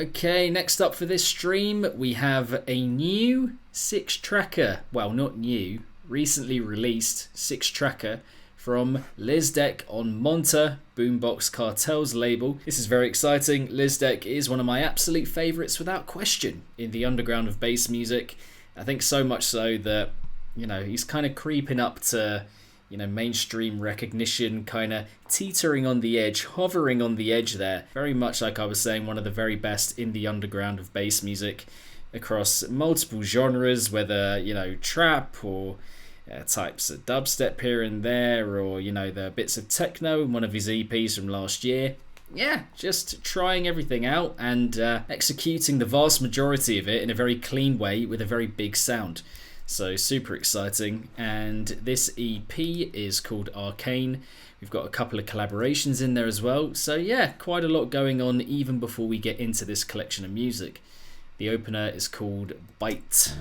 Okay, next up for this stream, we have a new 6-tracker. Well, not new, recently released 6-tracker from Nawtystep on Monta, Boombox Cartel's label. This is very exciting. Nawtystep is one of my absolute favourites without question in the underground of bass music. I think so much so that, you know, he's kind of creeping up to, you know, mainstream recognition, kind of teetering on the edge, hovering on the edge there. Very much like I was saying, one of the very best in the underground of bass music across multiple genres, whether, you know, trap or types of dubstep here and there, or, you know, the bits of techno in one of his EPs from last year. Yeah, just trying everything out and executing the vast majority of it in a very clean way with a very big sound. So super exciting, and this EP is called Arcane. We've got a couple of collaborations in there as well, so yeah, quite a lot going on even before we get into this collection of music. The opener is called Bite.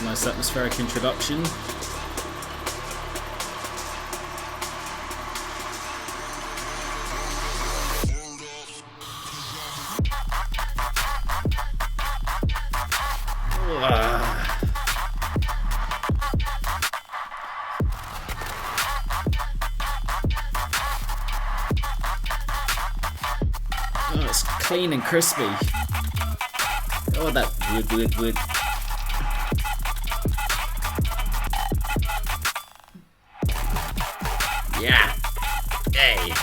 Nice atmospheric introduction. Oh, it's clean and crispy. Oh, that wood. Yeah. Hey.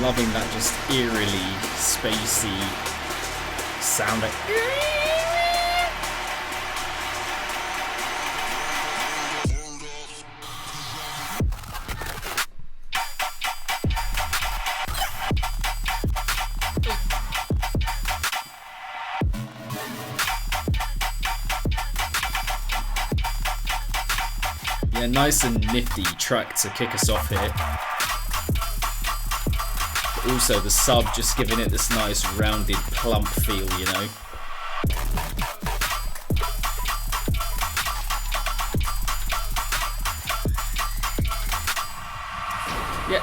Loving that just eerily spacey sound. Yeah, nice and nifty track to kick us off here. Also the sub just giving it this nice rounded plump feel, you know. Yeah,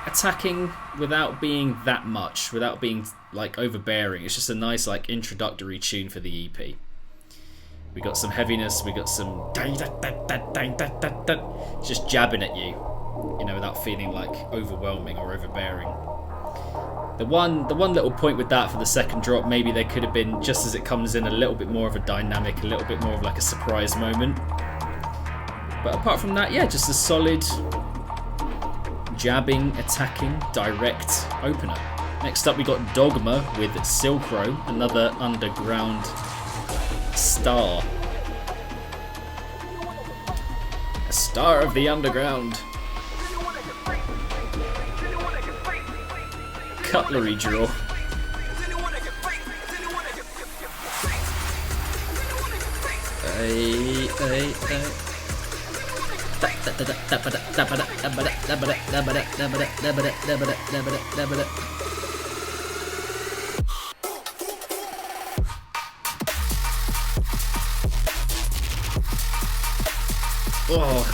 attacking without being that much, without being like overbearing. It's just a nice like introductory tune for the EP. We got some heaviness, we got some just jabbing at you, you know, without feeling like overwhelming or overbearing. The one little point with that for the second drop, maybe there could have been, just as it comes in, a little bit more of a dynamic, a little bit more of like a surprise moment. But apart from that, yeah, just a solid jabbing, attacking, direct opener. Next up we got Dogma with Silkro, another underground star. A star of the underground. Cutlery draw. Oh.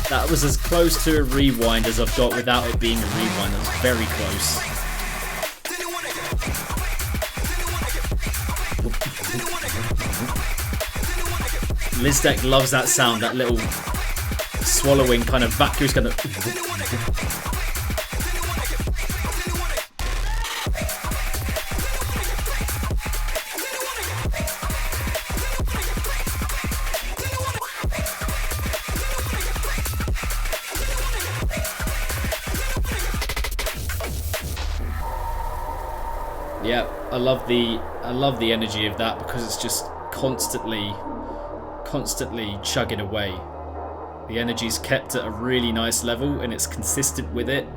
That was as close to a rewind as I've got without it being a rewind. That was very close. Lizdek loves that sound, that little swallowing kind of vacuous kind of. Yeah, I love the energy of that because it's just constantly chugging away. The energy's kept at a really nice level and it's consistent with it.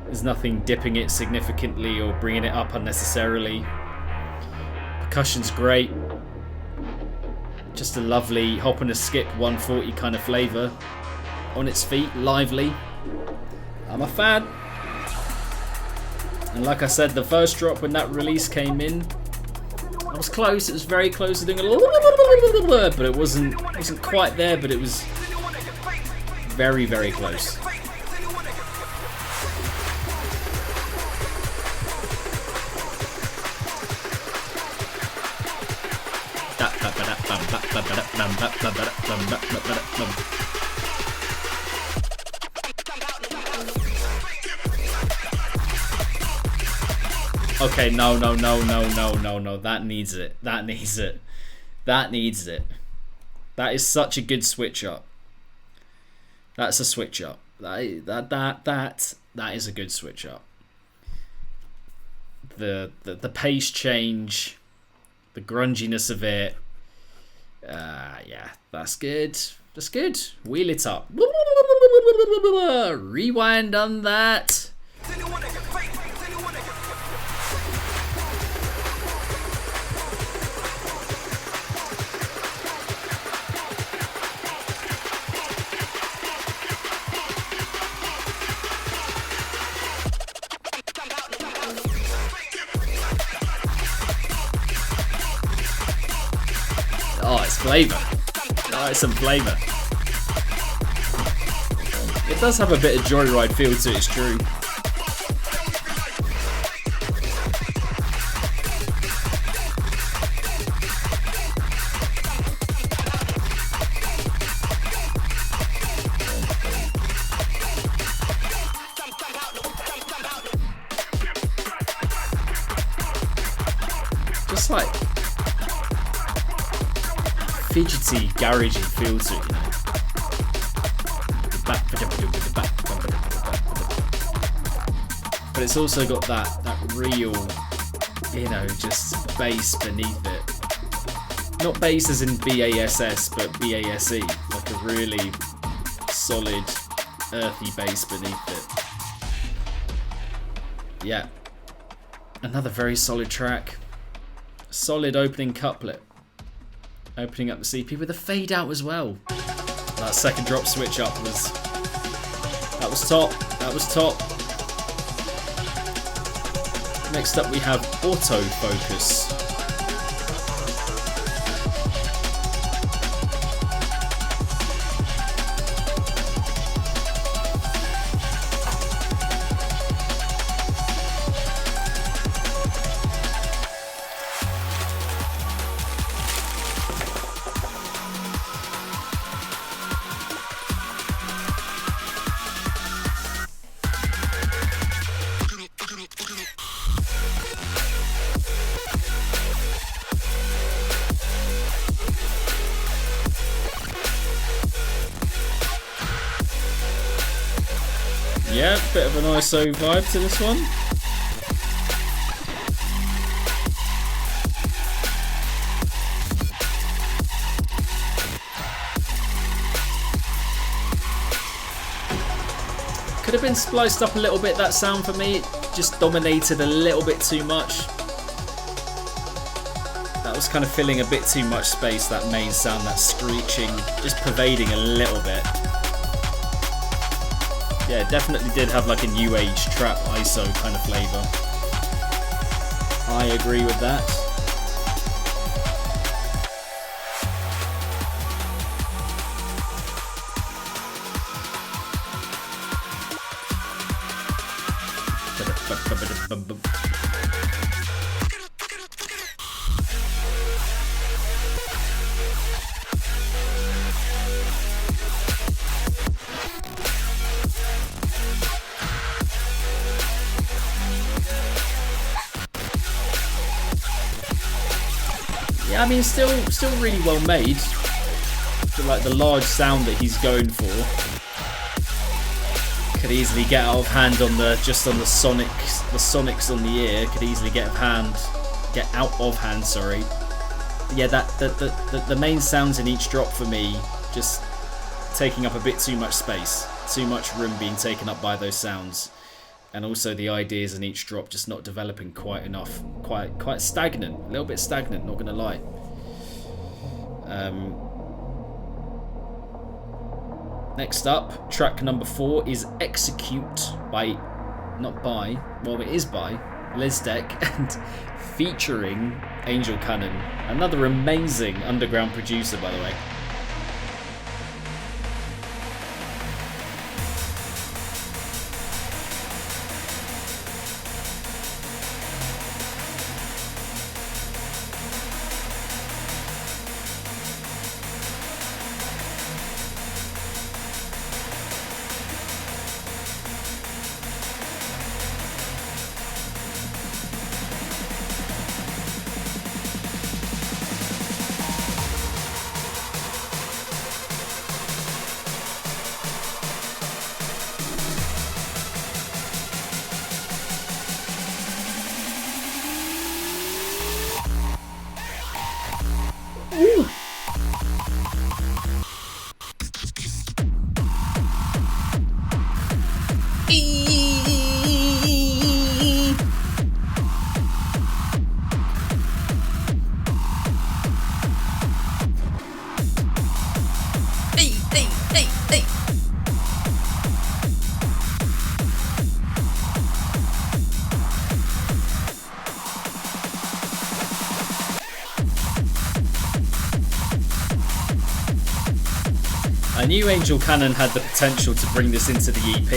There's nothing dipping it significantly or bringing it up unnecessarily. Percussion's great. Just a lovely hop and a skip 140 kind of flavour. On its feet, lively. I'm a fan. And like I said, the first drop when that release came in, I was close. It was very close to doing a little, but it wasn't quite there. But it was very, very close. Okay, no. That needs it. That is such a good switch up. That's a switch up. That is a good switch up. The pace change, the grunginess of it. Yeah, that's good. That's good. Wheel it up. Rewind on that. Oh, it's flavour. Oh, it's some flavour. It does have a bit of Joyride feel to it, it's true. Just like fidgety, garagey feel to it, but it's also got that real, just bass beneath it. Not bass as in BASS, but BASE, like a really solid, earthy bass beneath it. Yeah, another very solid track. Solid opening couplet. Opening up the CP with a fade out as well. That second drop switch up was top. Next up we have autofocus. Yeah, bit of an ISO vibe to this one. Could have been spliced up a little bit, that sound for me. It just dominated a little bit too much. That was kind of filling a bit too much space, that main sound, that screeching, just pervading a little bit. Yeah, it definitely did have like a new age trap ISO kind of flavour. I agree with that. Yeah, I mean, still really well made. But like the large sound that he's going for could easily get out of hand on the sonics. The sonics on the ear could easily get out of hand. Sorry. But yeah, the main sounds in each drop for me just taking up a bit too much space, too much room being taken up by those sounds, and also the ideas in each drop just not developing quite enough, quite stagnant, a little bit stagnant. Not gonna lie. Next up, track number 4 is Execute by Nawtystep and featuring Angel Cannon, another amazing underground producer, by the way. I knew Angel Cannon had the potential to bring this into the EP,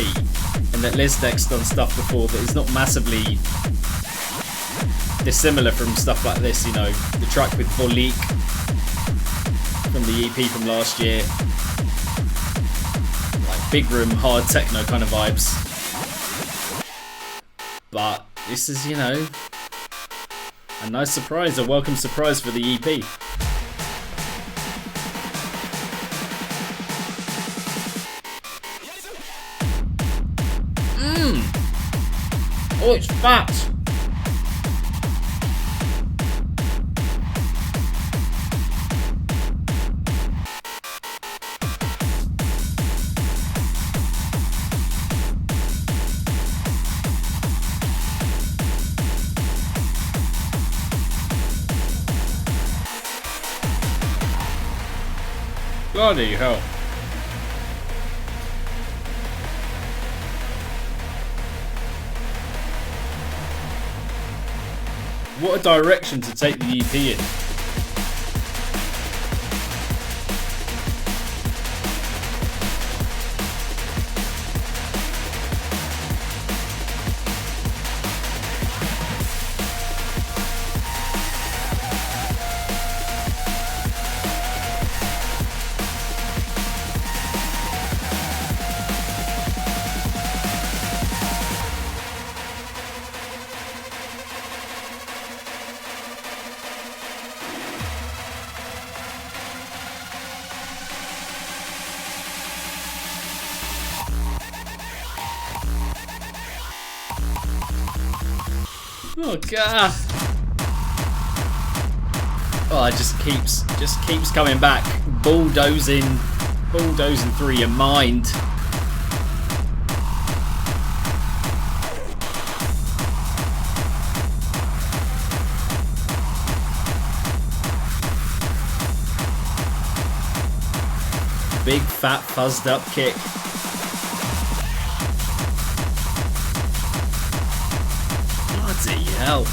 and that Lizdek's done stuff before that is not massively dissimilar from stuff like this, you know, the track with Volik from the EP from last year, like big room, hard techno kind of vibes. But this is, you know, a nice surprise, a welcome surprise for the EP. Oh, it's fat! Bloody hell. What a direction to take the EP in. Oh god! Oh, it just keeps coming back, bulldozing through your mind. Big fat fuzzed up kick. Bloody hell.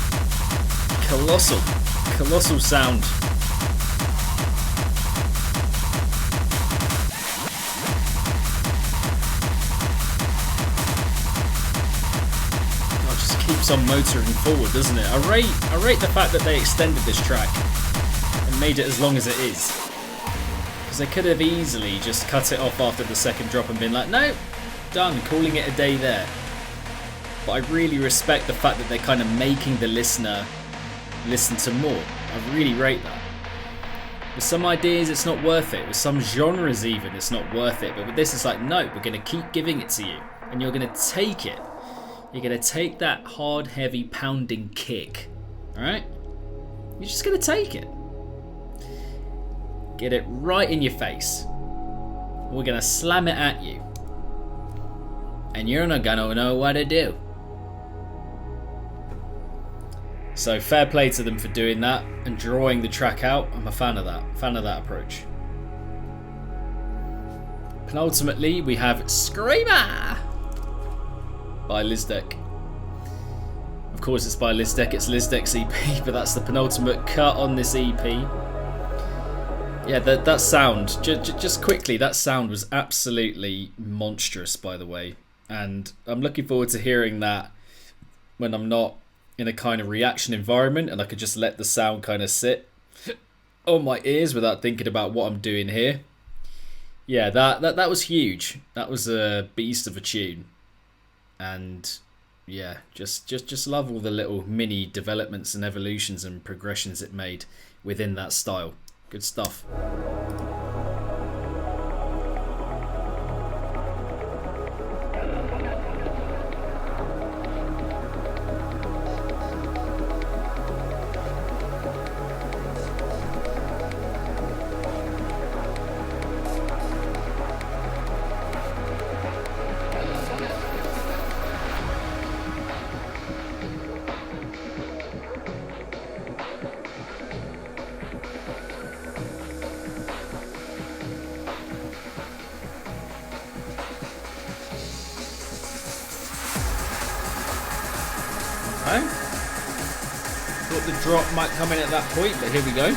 Colossal sound. God, just keeps keeps on motoring forward, doesn't it? I rate the fact that they extended this track and made it as long as it is. Because they could have easily just cut it off after the second drop and been like, no, done, calling it a day there. But I really respect the fact that they're kind of making the listener listen to more. I really rate that. With some ideas it's not worth it, with some genres even it's not worth it, but with this it's like, no, we're going to keep giving it to you and you're going to take it. You're going to take that hard, heavy, pounding kick, alright? You're just going to take it. Get it right in your face. We're going to slam it at you. And you're not going to know what to do. So fair play to them for doing that and drawing the track out. I'm a fan of that approach. Penultimately, we have Screamer by Lizdek. Of course it's by Lizdek, it's Lizdek's EP, but that's the penultimate cut on this EP. Yeah, that sound, just quickly, that sound was absolutely monstrous, by the way. And I'm looking forward to hearing that when I'm not in a kind of reaction environment and I could just let the sound kind of sit on my ears without thinking about what I'm doing here. Yeah, that was huge. That was a beast of a tune. And yeah, just love all the little mini developments and evolutions and progressions it made within that style. Good stuff. Thought the drop might come in at that point, but here we go.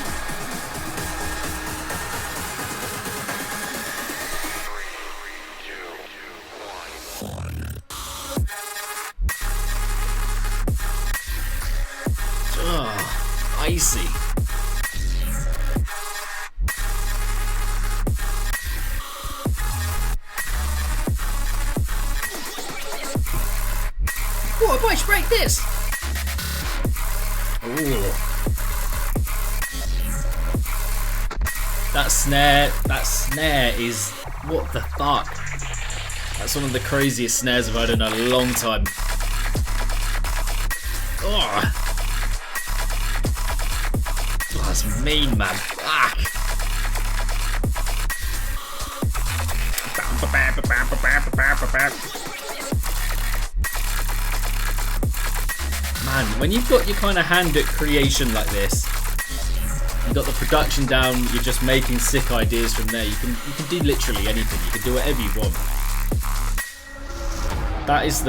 Oh, icy. What, I might break this! Ooh. That snare is, what the fuck? That's one of the craziest snares I've heard in a long time. Oh, that's mean, man. Fuck. Man, when you've got your kind of hand at creation like this, you've got the production down, you're just making sick ideas from there, you can do literally anything, you can do whatever you want. That is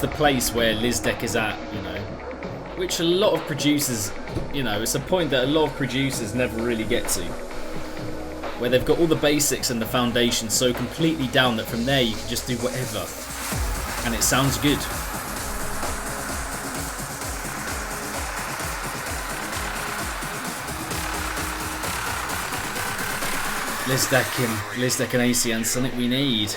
the place where Lizdek is at, you know, which a lot of producers, you know, it's a point that a lot of producers never really get to, where they've got all the basics and the foundation so completely down that from there you can just do whatever and it sounds good. Lizdek and ACN, something we need.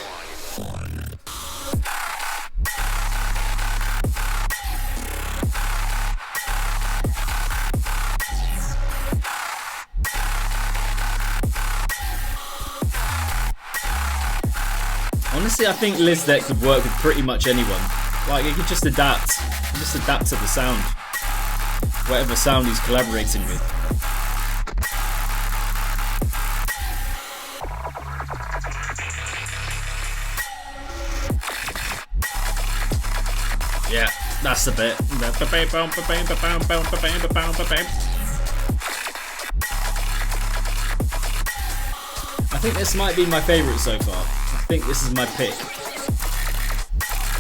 Honestly, I think Lizdek could work with pretty much anyone. Like, he could just adapt. He just adapt to the sound. Whatever sound he's collaborating with. Yeah, that's the bit. I think this might be my favourite so far. I think this is my pick.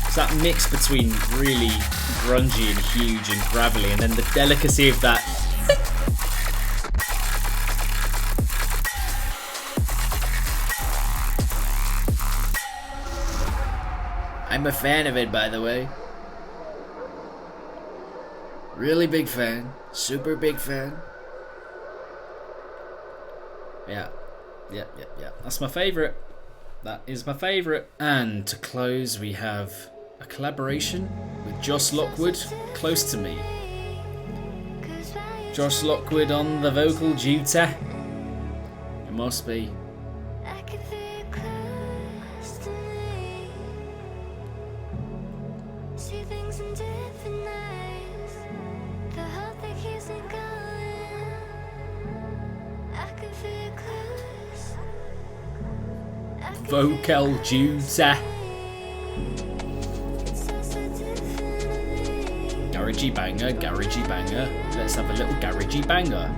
It's that mix between really grungy and huge and gravelly, and then the delicacy of that. I'm a fan of it, by the way. Really big fan. Super big fan. Yeah. That's my favourite. That is my favourite. And to close, we have a collaboration with Josh Lockwood, Close to Me. Josh Lockwood on the vocal duty. It must be. Vocal duty. Garagey banger, garagey banger. Let's have a little garagey banger.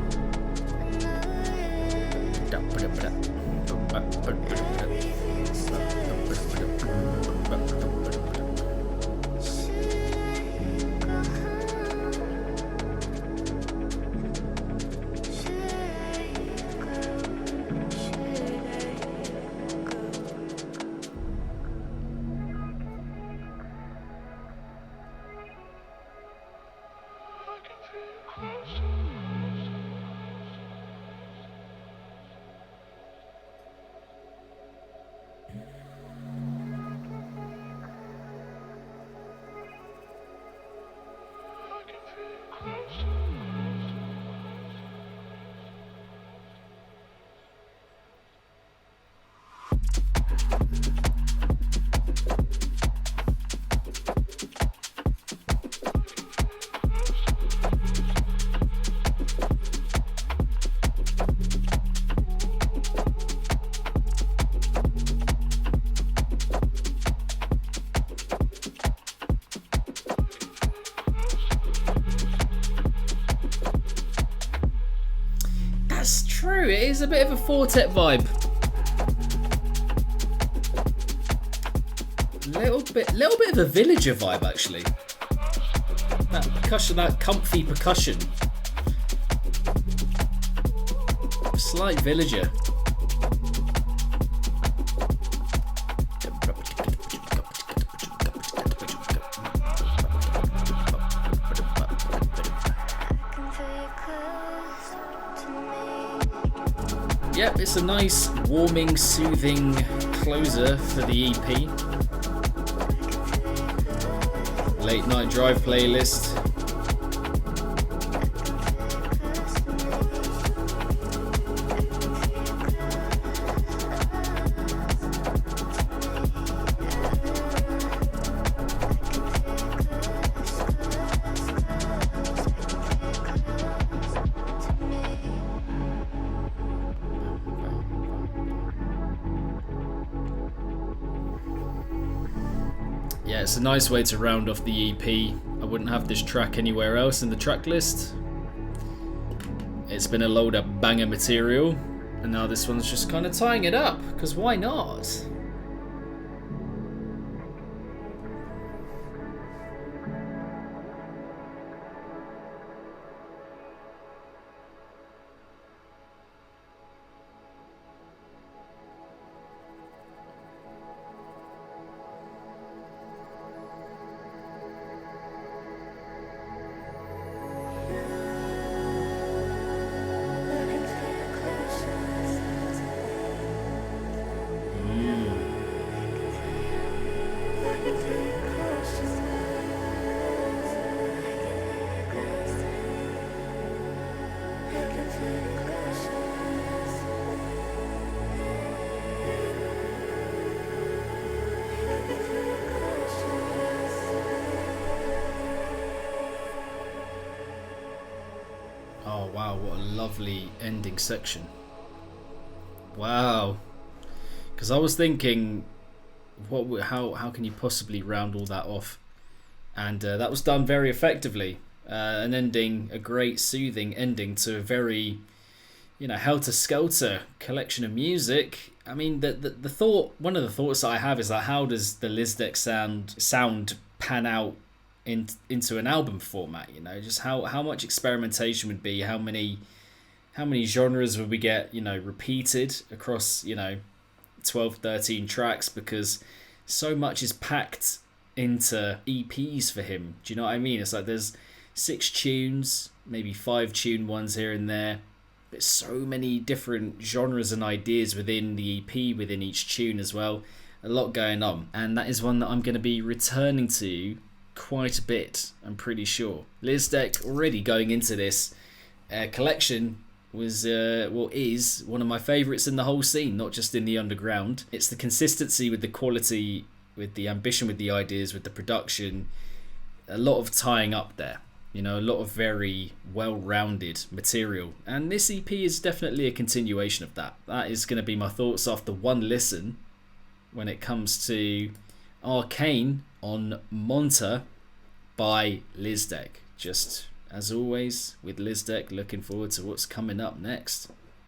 That's true, it is a bit of a Fortet vibe. Little bit of a Villager vibe actually. That percussion, that comfy percussion. Slight Villager. Yep, it's a nice, warming, soothing closer for the EP. Late night drive playlist. Yeah, it's a nice way to round off the EP. I wouldn't have this track anywhere else in the track list. It's been a load of banger material, and now this one's just kind of tying it up, because why not? Oh wow, what a lovely ending section. Wow. Because I was thinking, how can you possibly round all that off? And that was done very effectively. A great soothing ending to a very, helter-skelter collection of music. I mean, one of the thoughts that I have is that how does the Lizdek sound pan out into an album format? Just how much experimentation would be, how many genres would we get, repeated across, 12, 13 tracks, because so much is packed into EPs for him. Do you know what I mean? It's like there's 6 tunes, maybe 5 tune ones here and there. There's so many different genres and ideas within the EP, within each tune as well. A lot going on, and that is one that I'm going to be returning to quite a bit, I'm pretty sure. Lizdek, already going into this collection, was is one of my favourites in the whole scene, not just in the underground. It's the consistency with the quality, with the ambition, with the ideas, with the production. A lot of tying up there, you know, a lot of very well-rounded material, and this EP is definitely a continuation of that. That is going to be my thoughts after one listen when it comes to Arcane on Monta by Lizdek. Just as always with Lizdek, looking forward to what's coming up next.